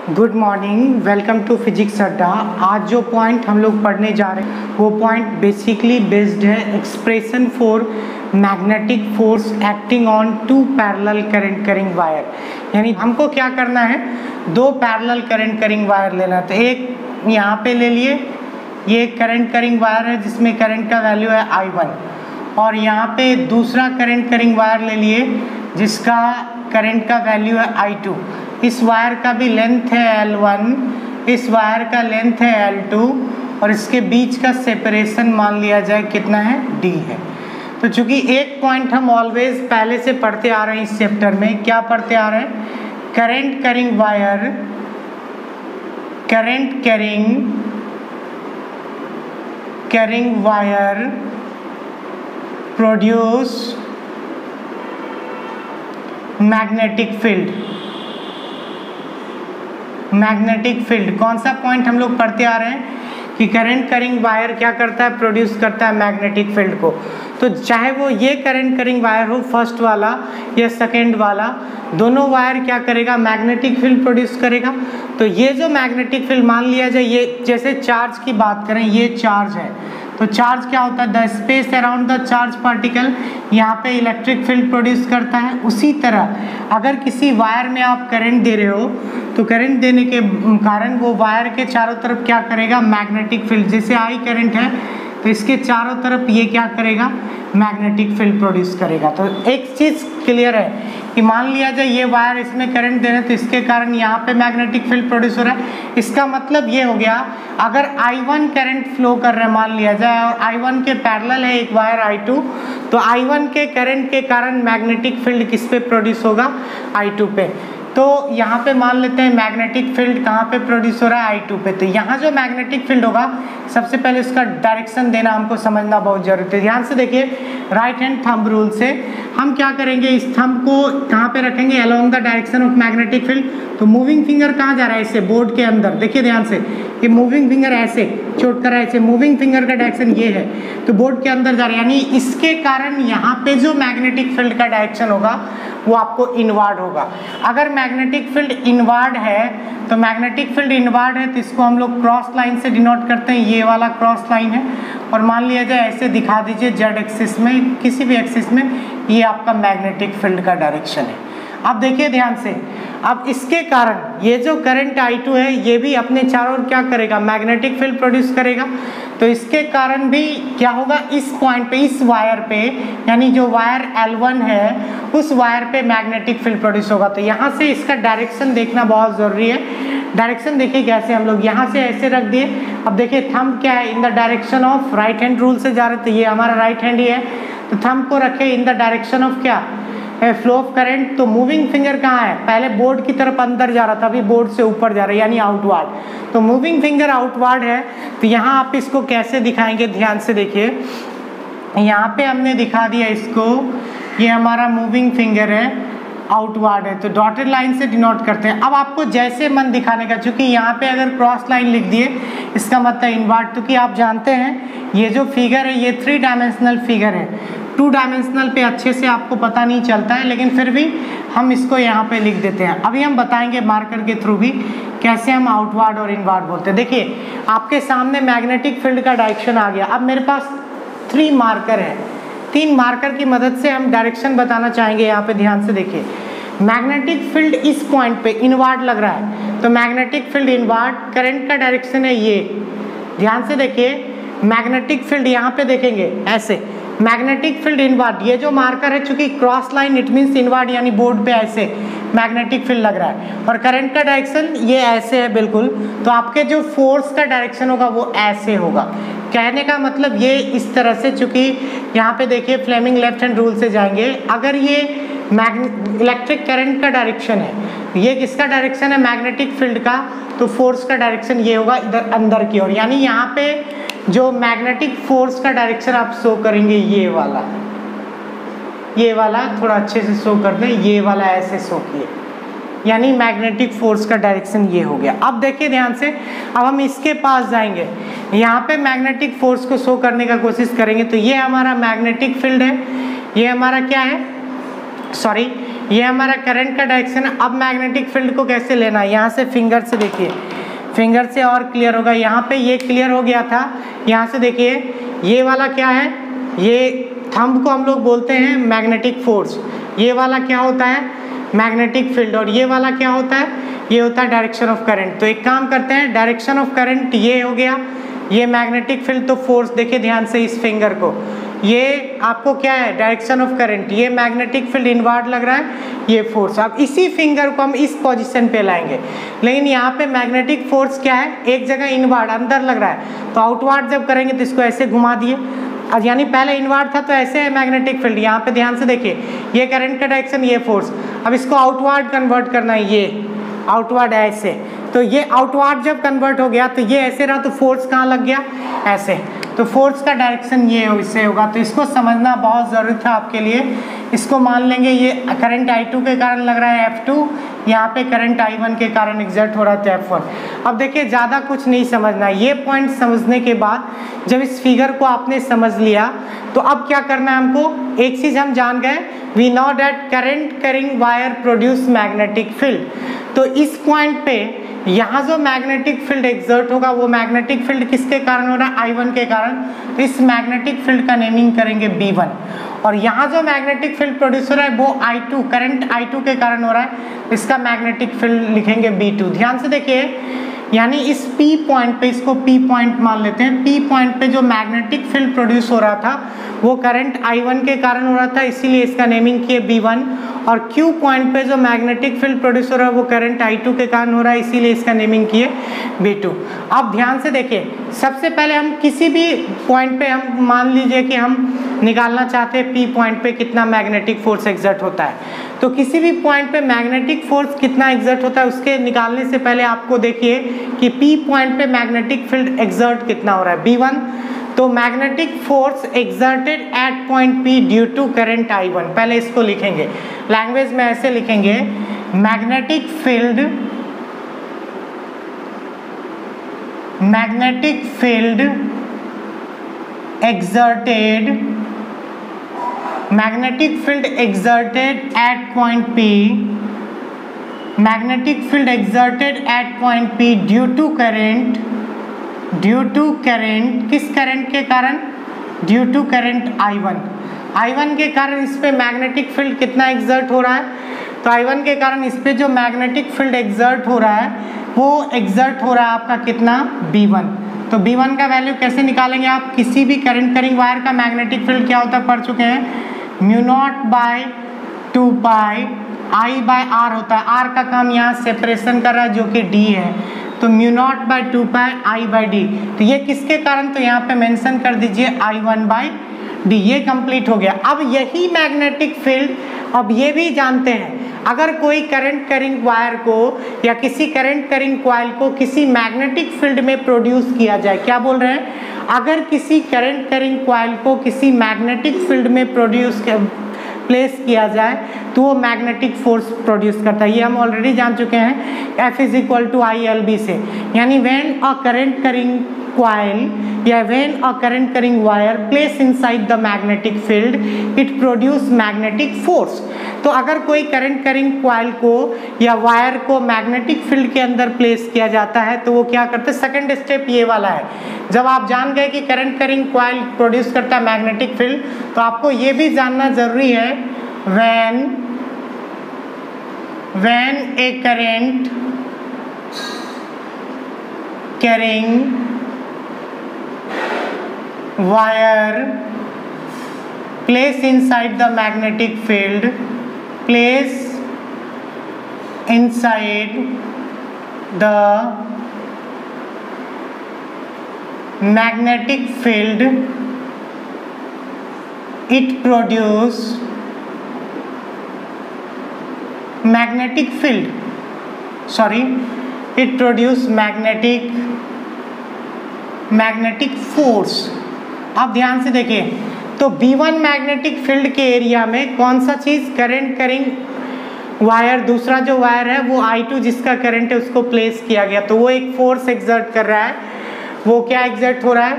Good morning, welcome to physics Adda. आज जो point हम लोग पढ़ने जा रहे हैं वो पॉइंट बेसिकली बेस्ड है expression for magnetic force acting on two parallel current carrying wire. यानी हमको क्या करना है, दो पैरेलल करंट कैरिंग वायर लेना। तो एक यहाँ पे ले लिए, ये करंट कैरिंग वायर है जिसमें करंट का वैल्यू है I1, और यहाँ पे दूसरा करंट कैरिंग वायर ले लिए जिसका करंट का वैल्यू है I2। इस वायर का भी लेंथ है L1, इस वायर का लेंथ है L2, और इसके बीच का सेपरेशन मान लिया जाए कितना है, D है। तो चूंकि एक पॉइंट हम ऑलवेज पहले से पढ़ते आ रहे हैं इस चैप्टर में, क्या पढ़ते आ रहे हैं, current carrying wire, current carrying wire produce magnetic field. Magnetic field कौन सा पॉइंट हम लोग पढ़ते आ रहे हैं कि करंट कैरिंग वायर क्या करता है, प्रोड्यूस करता है मैग्नेटिक फील्ड को। तो चाहे वो ये करंट कैरिंग वायर हो फर्स्ट वाला या सेकेंड वाला, दोनों वायर क्या करेगा, मैग्नेटिक फील्ड प्रोड्यूस करेगा। तो ये जो मैग्नेटिक फील्ड मान लिया जाए, ये जैसे चार्ज की बात करें, ये चार्ज है, तो चार्ज क्या होता है, the space around the charge particle, यहाँ पे इलेक्ट्रिक फील्ड प्रोड्यूस करता है। उसी तरह अगर किसी वायर में आप करंट दे रहे हो तो करंट देने के कारण वो वायर के चारों तरफ क्या करेगा, मैग्नेटिक फील्ड, जैसे I करंट है तो इसके चारों तरफ ये क्या करेगा, मैग्नेटिक फील्ड प्रोड्यूस करेगा। तो एक चीज़ क्लियर है कि मान लिया जाए ये वायर, इसमें करंट दे रहे हैं तो इसके कारण यहाँ पे मैग्नेटिक फील्ड प्रोड्यूस हो रहा है। इसका मतलब ये हो गया, अगर I1 करंट फ्लो कर रहा है मान लिया जाए, और I1 के पैरेलल है एक वायर I2, तो I1 के करंट के कारण मैग्नेटिक फील्ड किस पे प्रोड्यूस होगा, I2 पे। तो यहाँ पे मान लेते हैं मैग्नेटिक फील्ड कहाँ पे प्रोड्यूस हो रहा है, I2 पे। तो यहाँ जो मैग्नेटिक फील्ड होगा, सबसे पहले उसका डायरेक्शन देना हमको समझना बहुत जरूरी है। ध्यान से देखिए, राइट हैंड थंब रूल से हम क्या करेंगे, इस थंब को कहाँ पे रखेंगे, along the direction of magnetic field. तो मूविंग फिंगर कहाँ जा रहा है, इससे बोर्ड के अंदर, देखिए ध्यान से, कि मूविंग फिंगर ऐसे चोट कर रहा है, ऐसे मूविंग फिंगर का डायरेक्शन ये है, तो बोर्ड के अंदर जा रहा है। यानी इसके कारण यहाँ पे जो मैग्नेटिक फील्ड का डायरेक्शन होगा वो आपको इनवर्ड होगा। अगर मैग्नेटिक फील्ड इनवर्ड है, तो मैग्नेटिक फील्ड इनवर्ड है तो इसको हम लोग क्रॉस लाइन से डिनोट करते हैं, ये वाला क्रॉस लाइन है, और मान लिया जाए ऐसे दिखा दीजिए जेड एक्सिस में, किसी भी एक्सिस में, ये आपका मैग्नेटिक फील्ड का डायरेक्शन है। अब देखिए ध्यान से, अब इसके कारण ये जो करंट I2 है ये भी अपने चारों ओर क्या करेगा, मैग्नेटिक फील्ड प्रोड्यूस करेगा। तो इसके कारण भी क्या होगा, इस पॉइंट पे, इस वायर पे, यानी जो वायर L1 है उस वायर पे मैग्नेटिक फील्ड प्रोड्यूस होगा। तो यहाँ से इसका डायरेक्शन देखना बहुत जरूरी है। डायरेक्शन देखिए कैसे, हम लोग यहाँ से ऐसे रख दिए, अब देखिए थंब क्या है, in the direction of right hand rule से जा रहे, तो ये हमारा राइट हैंड ही है, तो थंब को रखे इन द डायरेक्शन ऑफ क्या, फ्लो ऑफ करंट। तो मूविंग फिंगर कहाँ है, पहले बोर्ड की तरफ अंदर जा रहा था, अभी बोर्ड से ऊपर जा रहा है, यानी आउटवर्ड। तो मूविंग फिंगर आउटवर्ड है, तो यहाँ आप इसको कैसे दिखाएंगे, ध्यान से देखिए, यहाँ पे हमने दिखा दिया इसको, ये हमारा मूविंग फिंगर है, आउटवर्ड है, तो डॉटेड लाइन से डिनोट करते हैं। अब आपको जैसे मन दिखाने का, चूंकि यहाँ पे अगर क्रॉस लाइन लिख दिए इसका मतलब इनवर्ड, क्योंकि आप जानते हैं ये जो फिगर है ये 3 डायमेंशनल फिगर है, 2 डायमेंशनल पे अच्छे से आपको पता नहीं चलता है, लेकिन फिर भी हम इसको यहाँ पे लिख देते हैं। अभी हम बताएंगे मार्कर के थ्रू भी कैसे हम आउटवर्ड और इनवर्ड बोलते हैं। देखिए आपके सामने मैग्नेटिक फील्ड का डायरेक्शन आ गया। अब मेरे पास 3 मार्कर है, 3 मार्कर की मदद से हम डायरेक्शन बताना चाहेंगे। यहाँ पे ध्यान से देखिए, मैग्नेटिक फील्ड इस पॉइंट पे इनवर्ड लग रहा है, तो मैग्नेटिक फील्ड इनवर्ड, करंट का डायरेक्शन है ये, ध्यान से देखिए, मैग्नेटिक फील्ड यहाँ पे देखेंगे ऐसे, मैग्नेटिक फील्ड इनवर्ड, ये जो मार्कर है चूंकि cross line it means inward, यानी बोर्ड पे ऐसे मैग्नेटिक फील्ड लग रहा है, और करंट का डायरेक्शन ये ऐसे है बिल्कुल, तो आपके जो फोर्स का डायरेक्शन होगा वो ऐसे होगा। कहने का मतलब ये इस तरह से, चूंकि यहाँ पे देखिए फ्लेमिंग लेफ्ट हैंड रूल से जाएंगे, अगर ये इलेक्ट्रिक करंट का डायरेक्शन है, ये किसका डायरेक्शन है, मैग्नेटिक फील्ड का, तो फोर्स का डायरेक्शन ये होगा इधर अंदर की ओर, यानी यहाँ पे जो मैग्नेटिक फोर्स का डायरेक्शन आप शो करेंगे ये वाला थोड़ा अच्छे से शो कर दें, ये वाला ऐसे शो किए, यानी मैग्नेटिक फोर्स का डायरेक्शन ये हो गया। अब देखिए ध्यान से, अब हम इसके पास जाएंगे, यहाँ पे मैग्नेटिक फोर्स को शो करने का कोशिश करेंगे, तो ये हमारा मैग्नेटिक फील्ड है, ये हमारा क्या है, सॉरी ये हमारा करंट का डायरेक्शन है। अब मैग्नेटिक फील्ड को कैसे लेना है, यहाँ से फिंगर से देखिए, फिंगर से और क्लियर होगा। यहाँ पे ये क्लियर हो गया था, यहाँ से देखिए ये वाला क्या है, ये थंब को हम लोग बोलते हैं मैग्नेटिक फोर्स, ये वाला क्या होता है मैग्नेटिक फील्ड, और ये वाला क्या होता है, ये होता है डायरेक्शन ऑफ करंट। तो एक काम करते हैं, डायरेक्शन ऑफ करंट ये हो गया, ये मैग्नेटिक फील्ड, तो फोर्स देखिए ध्यान से इस फिंगर को, ये आपको क्या है डायरेक्शन ऑफ करंट, ये मैग्नेटिक फील्ड इनवर्ड लग रहा है, ये फोर्स। अब इसी फिंगर को हम इस पोजीशन पे लाएंगे, लेकिन यहाँ पे मैग्नेटिक फोर्स क्या है, एक जगह इनवर्ड अंदर लग रहा है, तो आउटवर्ड जब करेंगे तो इसको ऐसे घुमा दिए, यानी पहले इनवर्ड था तो ऐसे है मैग्नेटिक फील्ड। यहाँ पे ध्यान से देखिए, ये करंट का डायरेक्शन, ये फोर्स, अब इसको आउटवर्ड कन्वर्ट करना है, ये आउटवर्ड है ऐसे, तो ये आउटवर्ड जब कन्वर्ट हो गया तो ये ऐसे रहा, तो फोर्स कहाँ लग गया, ऐसे, तो फोर्स का डायरेक्शन ये इससे होगा। तो इसको समझना बहुत ज़रूरी था आपके लिए। इसको मान लेंगे ये करंट I2 के कारण लग रहा है F2, यहाँ पे करंट I1 के कारण एग्जर्ट हो रहा था F1। अब देखिए ज़्यादा कुछ नहीं समझना, ये पॉइंट समझने के बाद जब इस फिगर को आपने समझ लिया तो अब क्या करना है हमको, एक चीज़ हम जान गए, we know that current carrying wire produce magnetic field. तो इस पॉइंट पे यहाँ जो मैग्नेटिक फील्ड एक्सर्ट होगा वो मैग्नेटिक फील्ड किसके कारण हो रहा है, I1 के कारण, तो इस मैग्नेटिक फील्ड का नेमिंग करेंगे B1। और यहाँ जो मैग्नेटिक फील्ड प्रोड्यूस हो रहा है वो I2, करंट I2 के कारण हो रहा है, इसका मैग्नेटिक फील्ड लिखेंगे B2। ध्यान से देखिए, यानी इस P पॉइंट पे, इसको P पॉइंट मान लेते हैं, P पॉइंट पे जो मैग्नेटिक फील्ड प्रोड्यूस हो रहा था वो करंट I1 के कारण हो रहा था, इसीलिए इसका नेमिंग किए B1। और Q पॉइंट पे जो मैग्नेटिक फील्ड प्रोड्यूस हो रहा है वो करंट I2 के कारण हो रहा है, इसीलिए इसका नेमिंग किए B2। अब ध्यान से देखिए, सबसे पहले हम किसी भी पॉइंट पे हम मान लीजिए कि हम निकालना चाहते हैं P पॉइंट पे कितना मैग्नेटिक फोर्स एक्सर्ट होता है, तो किसी भी पॉइंट पे मैग्नेटिक फोर्स कितना एक्सर्ट होता है उसके निकालने से पहले आपको देखिए कि P पॉइंट पे मैग्नेटिक फील्ड एक्सर्ट कितना हो रहा है, B1। तो magnetic force exerted at point P due to current I1, पहले इसको लिखेंगे, लैंग्वेज में ऐसे लिखेंगे, magnetic field exerted at point P, magnetic field exerted at point P due to current, किस करंट के कारण, ड्यू टू करंट I1 के कारण इस पे मैग्नेटिक फील्ड कितना एक्सर्ट हो रहा है, तो I1 के कारण इस पे जो मैग्नेटिक फील्ड एक्सर्ट हो रहा है वो एक्सर्ट हो रहा है आपका कितना, B1। तो B1 का वैल्यू कैसे निकालेंगे आप, किसी भी करंट कैरिंग वायर का मैग्नेटिक फील्ड क्या होता है पढ़ चुके हैं, mu naught by 2 pi I by R होता है, R का काम यहाँ सेपरेशन कर रहा है जो कि D है, तो mu naught by 2 pi I by D। तो ये किसके कारण, तो यहाँ पे मेंशन कर दीजिए I1 बाय D, ये कंप्लीट हो गया। अब यही मैग्नेटिक फील्ड, अब ये भी जानते हैं अगर कोई करंट कैरिंग वायर को या किसी करंट कैरिंग कॉइल को किसी मैग्नेटिक फील्ड में प्रोड्यूस किया जाए, क्या बोल रहे हैं, अगर किसी करंट कैरिंग कॉइल को किसी मैग्नेटिक फील्ड में प्लेस किया जाए तो वो मैग्नेटिक फोर्स प्रोड्यूस करता है, ये हम ऑलरेडी जान चुके हैं F is equal to ILB से। यानी when a current carrying coil या when a current carrying wire place inside the magnetic field it produce magnetic force. तो अगर कोई करंट कैरिंग कॉइल को या वायर को मैग्नेटिक फील्ड के अंदर प्लेस किया जाता है तो वो क्या करते हैं, सेकंड स्टेप ये वाला है, जब आप जान गए कि करंट कैरिंग कॉइल प्रोड्यूस करता है मैग्नेटिक फील्ड, तो आपको ये भी जानना जरूरी है when a current carrying wire place inside the magnetic field, place inside the magnetic field, it produce magnetic field, sorry, it produce magnetic force। अब ध्यान से देखिए, तो B1 मैग्नेटिक फील्ड के एरिया में कौन सा चीज, करंट कैरिंग वायर, दूसरा जो वायर है वो I2 जिसका करंट है उसको प्लेस किया गया, तो वो एक फोर्स एक्सर्ट कर रहा है, वो क्या एक्सर्ट हो रहा है,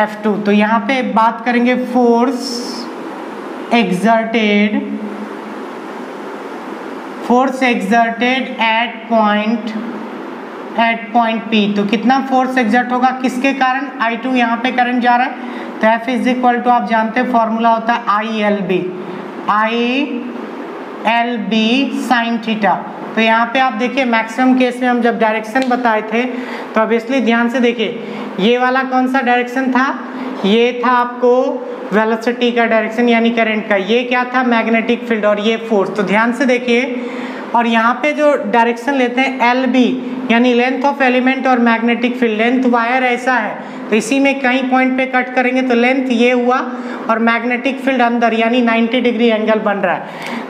F2। तो यहाँ पे बात करेंगे force exerted force exerted at point P। तो कितना फोर्स एक्सर्ट होगा किसके कारण, I2 यहाँ पे करंट जा रहा है, तो F इज इक्वल टू आप जानते हैं फॉर्मूला होता है ILB साइन थीटा। तो यहाँ पे आप देखिए मैक्सिमम केस में हम जब डायरेक्शन बताए थे तो ऑब्वियसली ध्यान से देखिए ये वाला कौन सा डायरेक्शन था, ये था आपको वेलोसिटी का डायरेक्शन यानी करंट का, ये क्या था मैग्नेटिक फील्ड और ये फोर्स। तो ध्यान से देखिए और यहाँ पे जो डायरेक्शन लेते हैं LB यानी लेंथ ऑफ एलिमेंट और मैग्नेटिक फील्ड, लेंथ वायर ऐसा है तो इसी में कहीं पॉइंट पे कट करेंगे तो लेंथ ये हुआ और मैग्नेटिक फील्ड अंदर यानी 90 डिग्री एंगल बन रहा है।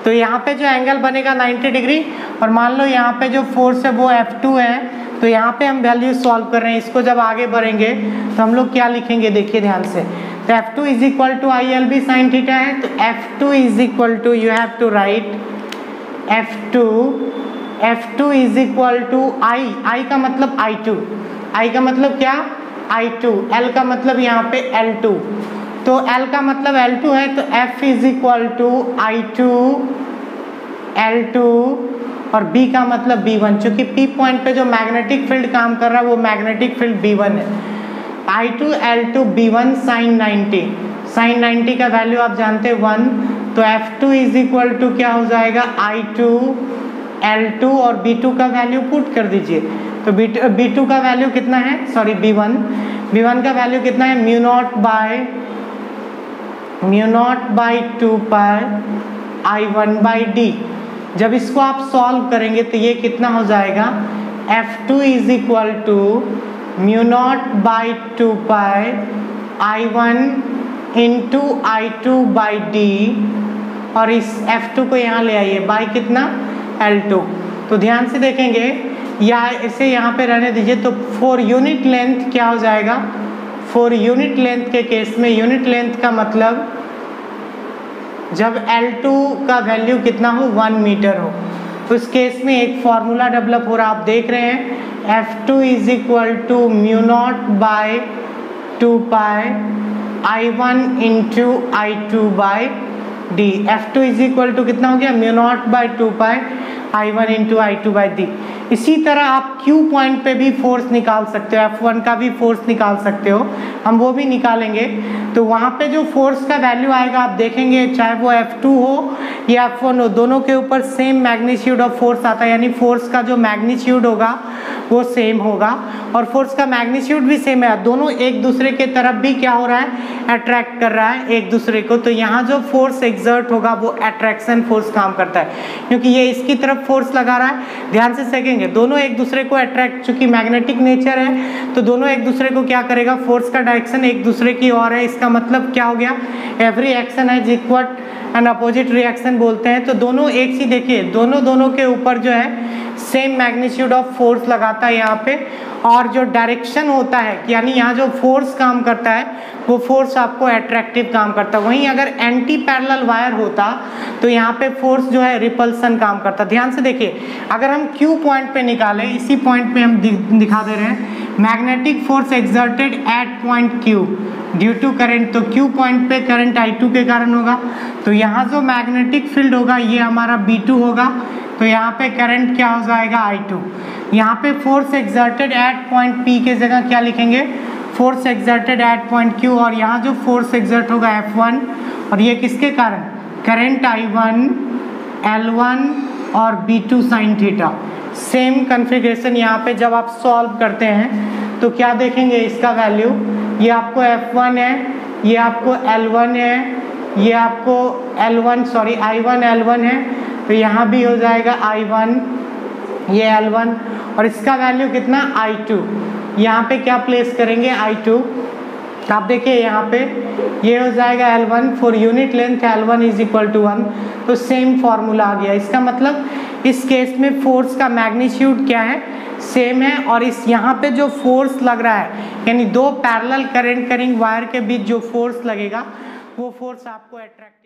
तो यहाँ पे जो एंगल बनेगा 90 डिग्री और मान लो यहाँ पे जो फोर्स है वो F2 है। तो यहाँ पे हम वैल्यू सॉल्व कर रहे हैं, इसको जब आगे बढ़ेंगे तो हम लोग क्या लिखेंगे देखिए ध्यान से। तो F2 is equal to ILB sine theta है, तो F2 is equal to you have to write F2 is equal to I का मतलब I2, I का मतलब क्या I2, L का मतलब यहाँ पे L2, तो L का मतलब L2 है तो F is equal to I2 L2 और B का मतलब B1, चूंकि P पॉइंट पे जो मैग्नेटिक फील्ड काम कर रहा है वो मैग्नेटिक फील्ड B1 है। I2 L2 B1 साइन 90 का वैल्यू आप जानते हैं 1, तो F2 इज इक्वल टू क्या हो जाएगा I2 L2 और B2 का वैल्यू पुट कर दीजिए। तो B2 का वैल्यू कितना है, सॉरी B1 का वैल्यू कितना है mu naught by 2 pi I1 by D। जब इसको आप सॉल्व करेंगे तो ये कितना हो जाएगा F2 is equal to mu naught by 2 pi I1 into I2 by D और इस F2 को यहाँ ले आइए बाई कितना L2। तो ध्यान से देखेंगे या इसे यहाँ पे रहने दीजिए, तो 4 यूनिट लेंथ क्या हो जाएगा, 4 यूनिट लेंथ के केस में यूनिट लेंथ का मतलब जब L2 का वैल्यू कितना हो 1 मीटर हो, तो इस केस में एक फॉर्मूला डेवलप हो रहा आप देख रहे हैं F2 is equal to mu naught by 2 pi I1 into I2 by D। F2 is equal to कितना हो गया mu naught by 2 pi I1 into I2 by D। इसी तरह आप Q पॉइंट पे भी फोर्स निकाल सकते हो, F1 का भी फोर्स निकाल सकते हो, हम वो भी निकालेंगे। तो वहाँ पे जो फोर्स का वैल्यू आएगा आप देखेंगे चाहे वो F2 हो या F1 हो, दोनों के ऊपर सेम मैग्नीट्यूड ऑफ फोर्स आता है, यानी फोर्स का जो मैग्नीट्यूड होगा वो सेम होगा और फोर्स का मैग्नीट्यूड भी सेम है, दोनों एक दूसरे के तरफ भी क्या हो रहा है अट्रैक्ट कर रहा है एक दूसरे को। तो यहाँ जो फोर्स एक्सर्ट होगा वो अट्रैक्शन फोर्स काम करता है, क्योंकि ये इसकी तरफ फोर्स लगा रहा है। ध्यान से देखेंगे दोनों एक दूसरे को अट्रैक्ट, चूंकि मैग्नेटिक नेचर है तो दोनों एक दूसरे को क्या करेगा, फोर्स का डायरेक्शन एक दूसरे की ओर है। इसका मतलब क्या हो गया, एवरी एक्शन है इक्वल एंड अपोजिट रिएक्शन बोलते हैं। तो दोनों एक सी देखिए दोनों के ऊपर जो है सेम मैग्नीट्यूड ऑफ फोर्स लगाता है यहाँ पे, और जो डायरेक्शन होता है यानी यहाँ जो फोर्स काम करता है वो फोर्स आपको अट्रैक्टिव काम करता है। वहीं अगर एंटी पैरेलल वायर होता तो यहाँ पे फोर्स जो है रिपल्सन काम करता। ध्यान से देखिए अगर हम Q पॉइंट पे निकालें, इसी पॉइंट पे हम दिखा दे रहे हैं magnetic force exerted at point Q due to current, तो Q पॉइंट पे करंट I2 के कारण होगा। तो यहाँ जो मैग्नेटिक फील्ड होगा ये हमारा B2 होगा, तो यहाँ पे करंट क्या हो जाएगा I2। यहाँ पे force exerted at point P के जगह क्या लिखेंगे, force exerted at point Q, और यहाँ जो फोर्स एक्सर्ट होगा F1 और ये किसके कारण, करंट I1 L1 और B2 sine theta. Same configuration यहाँ पे जब आप सॉल्व करते हैं तो क्या देखेंगे इसका वैल्यू, ये आपको F1 है, ये आपको L1 है, ये आपको I1 L1 है, तो यहाँ भी हो जाएगा I1 ये L1 और इसका वैल्यू कितना I2। यहाँ पे क्या प्लेस करेंगे I2, आप देखिए यहाँ पे ये हो जाएगा L1 for unit length L1 is equal to 1, तो सेम फॉर्मूला आ गया। इसका मतलब इस केस में फोर्स का मैग्नीट्यूड क्या है, सेम है, और इस यहाँ पे जो फोर्स लग रहा है यानी दो पैरेलल करंट करिंग वायर के बीच जो फोर्स लगेगा वो फोर्स आपको अट्रैक्ट